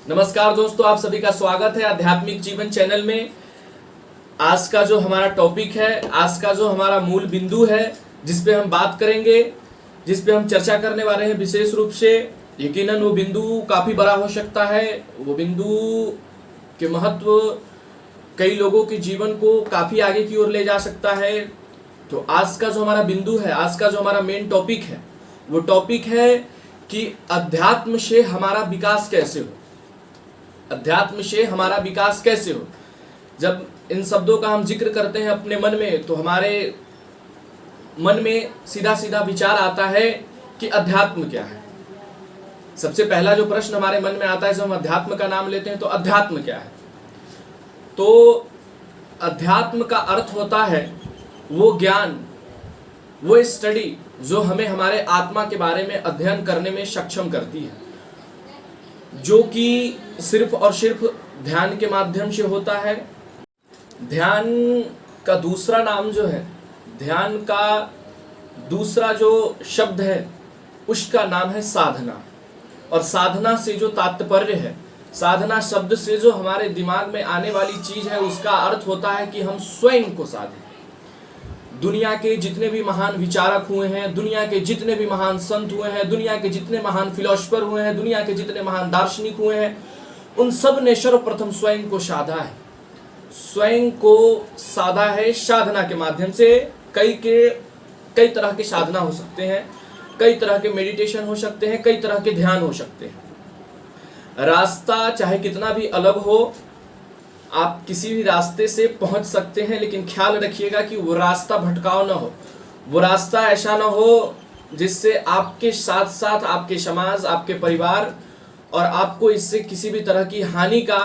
नमस्कार दोस्तों, आप सभी का स्वागत है आध्यात्मिक जीवन चैनल में। आज का जो हमारा टॉपिक है, आज का जो हमारा मूल बिंदु है, जिस पे हम बात करेंगे, जिस पे हम चर्चा करने वाले हैं विशेष रूप से, यकीनन वो बिंदु काफी बड़ा हो सकता है। वो बिंदु के महत्व कई लोगों के जीवन को काफी आगे की ओर ले जा सकता है। तो आज का जो हमारा बिंदु है, आज का जो हमारा मेन टॉपिक है, वो टॉपिक है कि अध्यात्म से हमारा विकास कैसे हो। अध्यात्म से हमारा विकास कैसे हो। जब इन शब्दों का हम जिक्र करते हैं अपने मन में, तो हमारे मन में सीधा सीधा विचार आता है कि अध्यात्म क्या है। सबसे पहला जो प्रश्न हमारे मन में आता है जब हम अध्यात्म का नाम लेते हैं, तो अध्यात्म क्या है। तो अध्यात्म का अर्थ होता है वो ज्ञान, वो स्टडी जो हमें हमारे आत्मा के बारे में अध्ययन करने में सक्षम करती है, जो कि सिर्फ और सिर्फ ध्यान के माध्यम से होता है। ध्यान का दूसरा नाम जो है, ध्यान का दूसरा जो शब्द है, उसका नाम है साधना। और साधना से जो तात्पर्य है, साधना शब्द से जो हमारे दिमाग में आने वाली चीज है, उसका अर्थ होता है कि हम स्वयं को साधें। दुनिया के जितने भी महान विचारक हुए हैं, दुनिया के जितने भी महान संत हुए हैं, दुनिया के जितने महान फिलोसफर हुए हैं, दुनिया के जितने महान दार्शनिक हुए हैं, उन सब ने सर्वप्रथम स्वयं को साधा है। स्वयं को साधा है साधना के माध्यम से। कई तरह के साधना हो सकते हैं, कई तरह के मेडिटेशन हो सकते हैं, कई तरह के ध्यान हो सकते हैं। रास्ता चाहे कितना भी अलग हो, आप किसी भी रास्ते से पहुंच सकते हैं, लेकिन ख्याल रखिएगा कि वो रास्ता भटकाव ना हो। वो रास्ता ऐसा ना हो जिससे आपके साथ साथ आपके समाज, आपके परिवार और आपको इससे किसी भी तरह की हानि का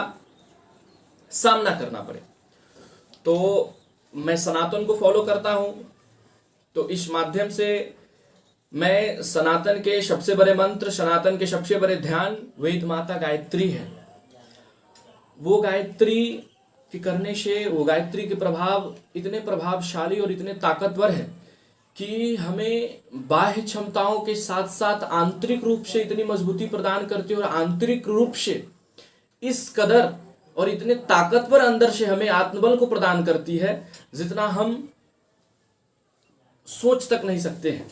सामना करना पड़े। तो मैं सनातन को फॉलो करता हूं, तो इस माध्यम से मैं सनातन के सबसे बड़े मंत्र, सनातन के सबसे बड़े ध्यान वेद माता गायत्री है। वो गायत्री के करने से, वो गायत्री के प्रभाव इतने प्रभावशाली और इतने ताकतवर है कि हमें बाह्य क्षमताओं के साथ साथ आंतरिक रूप से इतनी मजबूती प्रदान करती है, और आंतरिक रूप से इस कदर और इतने ताकतवर अंदर से हमें आत्मबल को प्रदान करती है जितना हम सोच तक नहीं सकते हैं।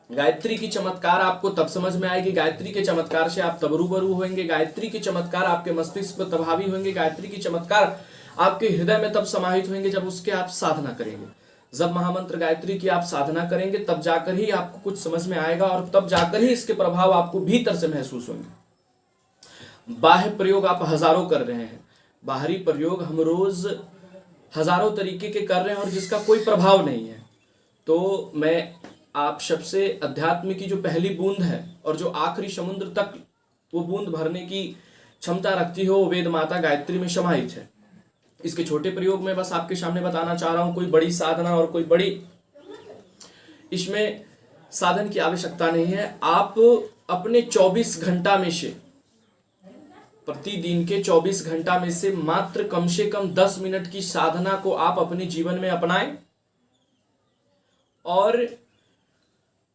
गायत्री की चमत्कार आपको तब समझ में आएगी, गायत्री के चमत्कार से आप तब रूबरू होंगे, गायत्री के चमत्कार आपके मस्तिष्क पर तब हावी होंगे, गायत्री की चमत्कार आपके हृदय में तब समाहित होंगे जब उसके आप साधना करेंगे। जब महामंत्र गायत्री की आप साधना करेंगे, तब जाकर ही आपको कुछ समझ में आएगा, और तब जाकर ही इसके प्रभाव आपको भीतर से महसूस होंगे। बाह्य प्रयोग आप हजारों कर रहे हैं, बाहरी प्रयोग हम रोज हजारों तरीके के कर रहे हैं और जिसका कोई प्रभाव नहीं है। तो मैं आप सबसे अध्यात्म की जो पहली बूंद है और जो आखिरी समुद्र तक वो बूंद भरने की क्षमता रखती है, वो वेद माता गायत्री में समाहित है। इसके छोटे प्रयोग में बस आपके सामने बताना चाह रहा हूं। कोई बड़ी साधना और कोई बड़ी इसमें साधन की आवश्यकता नहीं है। आप अपने 24 घंटा में से, प्रतिदिन के 24 घंटा में से मात्र कम से कम 10 मिनट की साधना को आप अपने जीवन में अपनाएं। और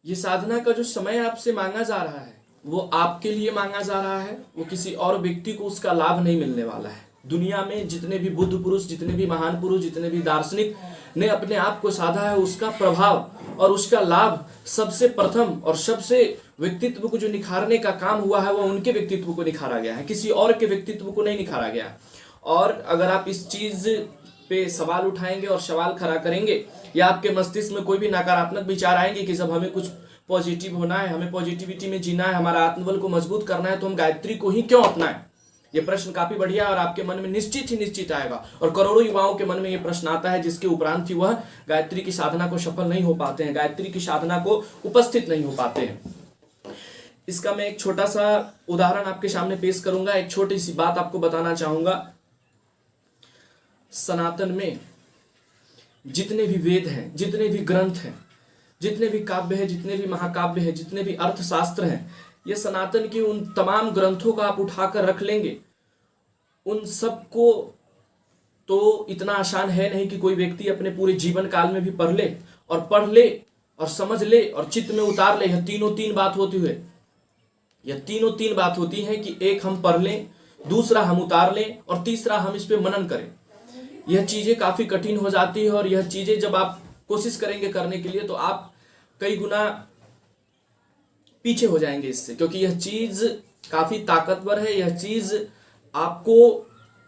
ये साधना का जो समय आपसे मांगा जा रहा है, वो आपके लिए मांगा जा रहा है, वो किसी और व्यक्ति को उसका लाभ नहीं मिलने वाला है। दुनिया में जितने भी बुद्ध पुरुष, जितने भी महान पुरुष, जितने भी दार्शनिक ने अपने आप को साधा है, उसका प्रभाव और उसका लाभ सबसे प्रथम और सबसे व्यक्तित्व को जो निखारने का काम हुआ है, वो उनके व्यक्तित्व को निखारा गया है, किसी और के व्यक्तित्व को नहीं निखारा गया। और अगर आप इस चीज पे सवाल उठाएंगे और सवाल खड़ा करेंगे, या आपके मस्तिष्क में कोई भी नकारात्मक विचार आएंगे कि जब हमें कुछ पॉजिटिव होना है, हमें पॉजिटिविटी में जीना है, हमारा आत्मबल को मजबूत करना है, तो हम गायत्री को ही क्यों अपनाएं। ये प्रश्न काफी बढ़िया और आपके मन में निश्चित ही निश्चित आएगा। और करोड़ों युवाओं के मन में ये प्रश्न आता है, जिसके उपरांत ही वह गायत्री की साधना को सफल नहीं हो पाते हैं, गायत्री की साधना को उपस्थित नहीं हो पाते हैं। इसका मैं एक छोटा सा उदाहरण आपके सामने पेश करूंगा, एक छोटी सी बात आपको बताना चाहूंगा। सनातन में जितने भी वेद हैं, जितने भी ग्रंथ हैं, जितने भी काव्य हैं, जितने भी महाकाव्य हैं, जितने भी अर्थशास्त्र हैं, ये सनातन के उन तमाम ग्रंथों का आप उठाकर रख लेंगे, उन सबको तो इतना आसान है नहीं कि कोई व्यक्ति अपने पूरे जीवन काल में भी पढ़ ले और समझ ले और चित्त में उतार ले। यह तीन बात होती है, यह तीन बात होती हैं कि एक हम पढ़ लें, दूसरा हम उतार लें और तीसरा हम इस पे मनन करें। यह चीजें काफी कठिन हो जाती है और यह चीजें जब आप कोशिश करेंगे करने के लिए तो आप कई गुना पीछे हो जाएंगे इससे, क्योंकि यह चीज काफी ताकतवर है। यह चीज आपको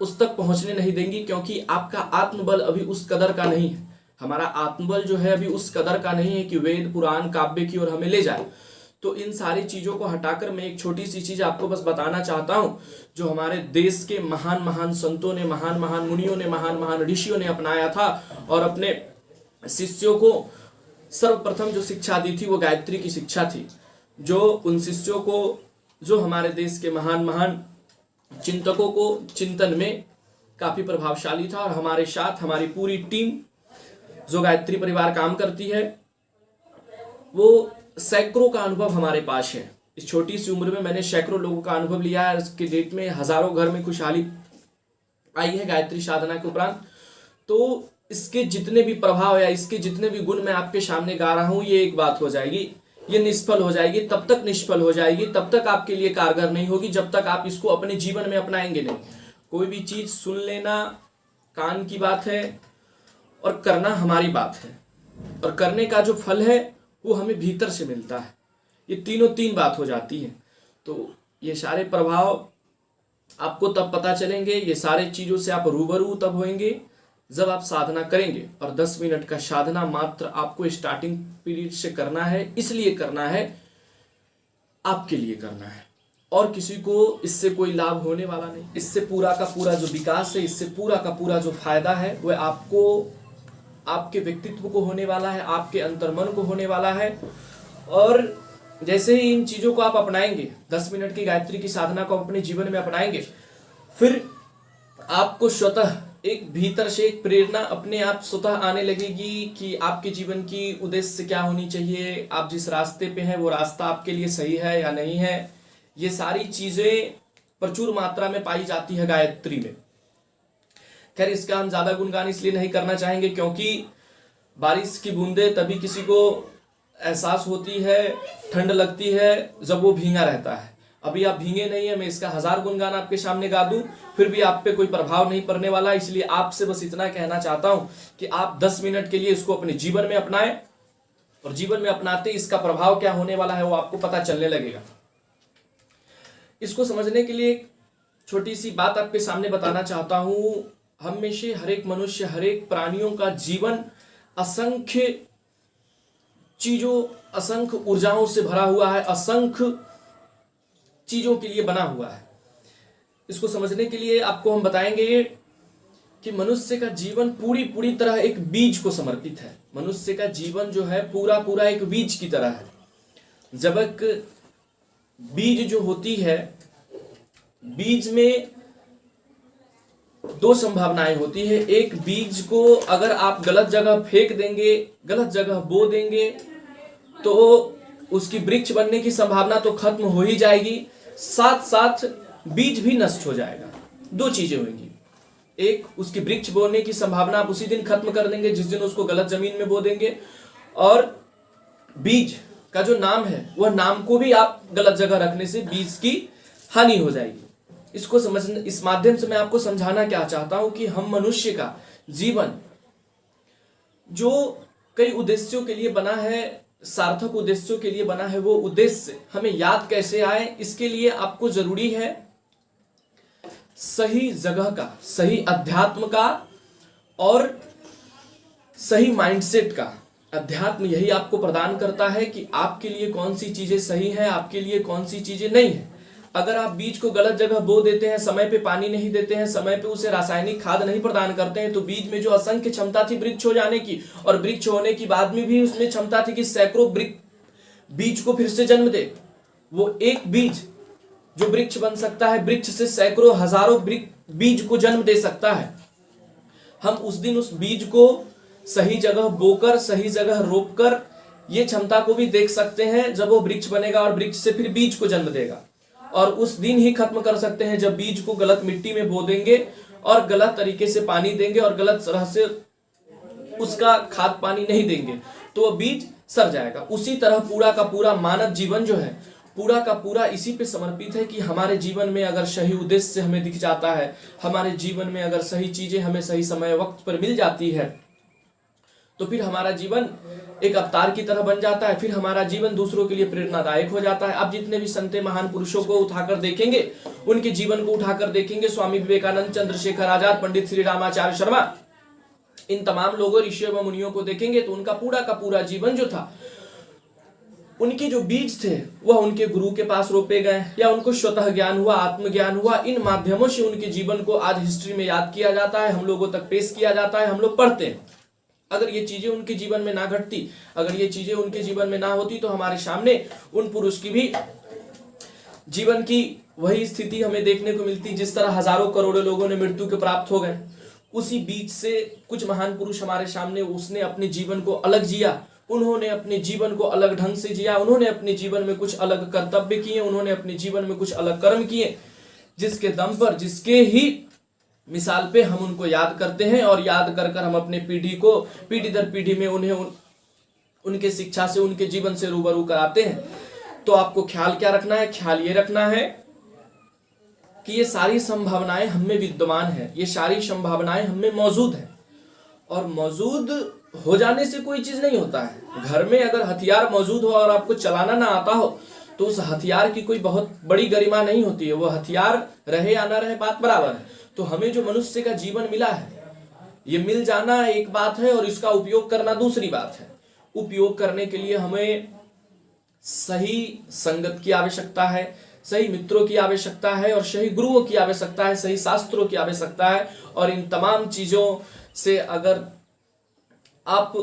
उस तक पहुंचने नहीं देंगी, क्योंकि आपका आत्मबल अभी उस कदर का नहीं है। हमारा आत्मबल जो है अभी उस कदर का नहीं है कि वेद पुराण काव्य की ओर हमें ले जाए। तो इन सारी चीजों को हटाकर मैं एक छोटी सी चीज आपको बस बताना चाहता हूं, जो हमारे देश के महान महान संतों ने, महान महान मुनियों ने, महान महान ऋषियों ने अपनाया था और अपने शिष्यों को सर्वप्रथम जो शिक्षा दी थी वो गायत्री की शिक्षा थी। जो उन शिष्यों को, जो हमारे देश के महान महान चिंतकों को चिंतन में काफी प्रभावशाली था। और हमारे साथ हमारी पूरी टीम जो गायत्री परिवार काम करती है, वो सैकड़ों का अनुभव हमारे पास है। इस छोटी सी उम्र में मैंने सैकड़ों लोगों का अनुभव लिया है। इसके डेट में हजारों घर में खुशहाली आई है गायत्री साधना के उपरांत। तो इसके जितने भी प्रभाव या इसके जितने भी गुण मैं आपके सामने गा रहा हूं, ये एक बात हो जाएगी, ये निष्फल हो जाएगी। तब तक निष्फल हो जाएगी, तब तक आपके लिए कारगर नहीं होगी, जब तक आप इसको अपने जीवन में अपनाएंगे नहीं। कोई भी चीज सुन लेना कान की बात है और करना हमारी बात है, और करने का जो फल है वो हमें भीतर से मिलता है। ये तीन बात हो जाती है। तो ये सारे प्रभाव आपको तब पता चलेंगे, ये सारे चीजों से आप रूबरू तब होंगे जब आप साधना करेंगे। और 10 मिनट का साधना मात्र आपको स्टार्टिंग पीरियड से करना है, इसलिए करना है, आपके लिए करना है, और किसी को इससे कोई लाभ होने वाला नहीं। इससे पूरा का पूरा जो विकास है, इससे पूरा का पूरा जो फायदा है वह आपको, आपके व्यक्तित्व को होने वाला है, आपके अंतर्मन को होने वाला है। और जैसे ही इन चीजों को आप अपनाएंगे, 10 मिनट की गायत्री की साधना को अपने जीवन में अपनाएंगे, फिर आपको स्वतः एक भीतर से एक प्रेरणा अपने आप स्वतः आने लगेगी कि आपके जीवन की उद्देश्य क्या होनी चाहिए, आप जिस रास्ते पे हैं वो रास्ता आपके लिए सही है या नहीं है। ये सारी चीजें प्रचुर मात्रा में पाई जाती है गायत्री में। खैर, इसका हम ज्यादा गुणगान इसलिए नहीं करना चाहेंगे क्योंकि बारिश की बूंदे तभी किसी को एहसास होती है, ठंड लगती है, जब वो भींगा रहता है। अभी आप भींगे नहीं है, मैं इसका 1000 गुणगान आपके सामने गा दूं, फिर भी आप पे कोई प्रभाव नहीं पड़ने वाला। इसलिए आपसे बस इतना कहना चाहता हूं कि आप 10 मिनट के लिए इसको अपने जीवन में अपनाएं, और जीवन में अपनाते इसका प्रभाव क्या होने वाला है वो आपको पता चलने लगेगा। इसको समझने के लिए एक छोटी सी बात आपके सामने बताना चाहता हूं। हम में से हर एक मनुष्य, हर एक प्राणियों का जीवन असंख्य चीजों, असंख्य ऊर्जाओं से भरा हुआ है, असंख्य चीजों के लिए बना हुआ है। इसको समझने के लिए आपको हम बताएंगे कि मनुष्य का जीवन पूरी तरह एक बीज को समर्पित है। मनुष्य का जीवन जो है पूरा एक बीज की तरह है। जब एक बीज जो होती है, बीज में 2 संभावनाएं होती है। एक बीज को अगर आप गलत जगह फेंक देंगे, गलत जगह बो देंगे, तो उसकी वृक्ष बनने की संभावना तो खत्म हो ही जाएगी, साथ साथ बीज भी नष्ट हो जाएगा। 2 चीजें होंगी। एक, उसकी वृक्ष बोने की संभावना आप उसी दिन खत्म कर देंगे जिस दिन उसको गलत जमीन में बो देंगे, और बीज का जो नाम है वह नाम को भी आप गलत जगह रखने से बीज की हानि हो जाएगी। इसको समझने, इस माध्यम से मैं आपको समझाना क्या चाहता हूं कि हम मनुष्य का जीवन जो कई उद्देश्यों के लिए बना है, सार्थक उद्देश्यों के लिए बना है, वो उद्देश्य हमें याद कैसे आए, इसके लिए आपको जरूरी है सही जगह का, सही अध्यात्म का और सही माइंडसेट का। अध्यात्म यही आपको प्रदान करता है कि आपके लिए कौन सी चीजें सही है, आपके लिए कौन सी चीजें नहीं है। अगर आप बीज को गलत जगह बो देते हैं, समय पे पानी नहीं देते हैं, समय पे उसे रासायनिक खाद नहीं प्रदान करते हैं, तो बीज में जो असंख्य क्षमता थी वृक्ष हो जाने की, और वृक्ष होने की बाद में भी उसमें क्षमता थी कि सैकड़ों बीज को फिर से जन्म दे, वो एक बीज जो वृक्ष बन सकता है, वृक्ष से सैकड़ों हजारों बीज को जन्म दे सकता है। हम उस दिन उस बीज को सही जगह बोकर, सही जगह रोपकर ये क्षमता को भी देख सकते हैं जब वो वृक्ष बनेगा और वृक्ष से फिर बीज को जन्म देगा। और उस दिन ही खत्म कर सकते हैं जब बीज को गलत मिट्टी में बो देंगे और गलत तरीके से पानी देंगे और गलत तरह से उसका खाद पानी नहीं देंगे, तो वो बीज सड़ जाएगा। उसी तरह पूरा का पूरा मानव जीवन जो है, पूरा का पूरा इसी पे समर्पित है कि हमारे जीवन में अगर सही उद्देश्य हमें दिख जाता है, हमारे जीवन में अगर सही चीजें हमें सही समय वक्त पर मिल जाती है, तो फिर हमारा जीवन एक अवतार की तरह बन जाता है, फिर हमारा जीवन दूसरों के लिए प्रेरणादायक हो जाता है। आप जितने भी संत महान पुरुषों को उठाकर देखेंगे, उनके जीवन को उठाकर देखेंगे, स्वामी विवेकानंद, चंद्रशेखर आजाद, पंडित श्री रामाचार्य शर्मा, इन तमाम लोगों, ऋषियों व मुनियों को देखेंगे तो उनका पूरा का पूरा जीवन जो था, उनके जो बीज थे वह उनके गुरु के पास रोपे गए, या उनको स्वतः ज्ञान हुआ, आत्मज्ञान हुआ। इन माध्यमों से उनके जीवन को आज हिस्ट्री में याद किया जाता है, हम लोगों तक पेश किया जाता है, हम लोग पढ़ते हैं। अगर ये चीजें उनके जीवन में ना घटती, अगर ये चीजें उनके जीवन में ना होती, तो हमारे सामने उन पुरुष की भी जीवन की वही स्थिति हमें देखने को मिलती। जिस तरह हजारों करोड़ों लोगों ने मृत्यु के प्राप्त हो गए, उसी बीच से कुछ महान पुरुष हमारे सामने, उसने अपने जीवन को अलग जिया, उन्होंने अपने जीवन को अलग ढंग से जिया, उन्होंने अपने जीवन में कुछ अलग कर्तव्य किए, उन्होंने अपने जीवन में कुछ अलग कर्म किए, जिसके दम पर, जिसके ही मिसाल पे हम उनको याद करते हैं, और याद कर कर हम अपने पीढ़ी को, पीढ़ी दर पीढ़ी में उन्हें उनके शिक्षा से, उनके जीवन से रूबरू कराते हैं। तो आपको ख्याल क्या रखना है? ख्याल ये रखना है कि ये सारी संभावनाएं हम में विद्यमान है, ये सारी संभावनाएं हम में मौजूद है, और मौजूद हो जाने से कोई चीज नहीं होता है। घर में अगर हथियार मौजूद हो और आपको चलाना ना आता हो, तो उस हथियार की कोई बहुत बड़ी गरिमा नहीं होती है। वो हथियार रहे या ना रहे, बात बराबर है। तो हमें जो मनुष्य का जीवन मिला है, ये मिल जाना एक बात है और इसका उपयोग करना दूसरी बात है। उपयोग करने के लिए हमें सही संगत की आवश्यकता है, सही मित्रों की आवश्यकता है, और सही गुरुओं की आवश्यकता है, सही शास्त्रों की आवश्यकता है। और इन तमाम चीजों से अगर आप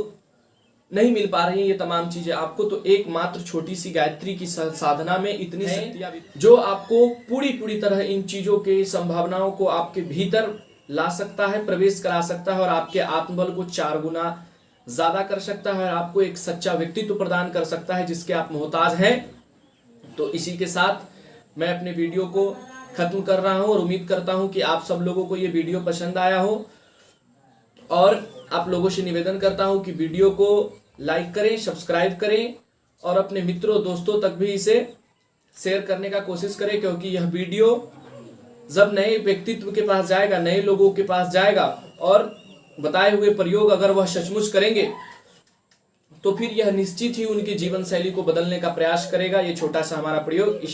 नहीं मिल पा रही हैं ये तमाम चीजें आपको, तो एकमात्र छोटी सी गायत्री की साधना में इतनी शक्तियां जो आपको पूरी तरह इन चीजों के संभावनाओं को आपके भीतर ला सकता है, प्रवेश करा सकता है, और आपके आत्मबल को 4 गुना ज्यादा कर सकता है, और आपको एक सच्चा व्यक्तित्व प्रदान कर सकता है जिसके आप मोहताज हैं। तो इसी के साथ मैं अपने वीडियो को खत्म कर रहा हूं, और उम्मीद करता हूं कि आप सब लोगों को ये वीडियो पसंद आया हो, और आप लोगों से निवेदन करता हूं कि वीडियो को लाइक करें, सब्सक्राइब करें, और अपने मित्रों दोस्तों तक भी इसे शेयर करने का कोशिश करें, क्योंकि यह वीडियो जब नए व्यक्तित्व के पास जाएगा, नए लोगों के पास जाएगा, और बताए हुए प्रयोग अगर वह सचमुच करेंगे, तो फिर यह निश्चित ही उनके जीवन शैली को बदलने का प्रयास करेगा। ये छोटा सा हमारा प्रयोग इसी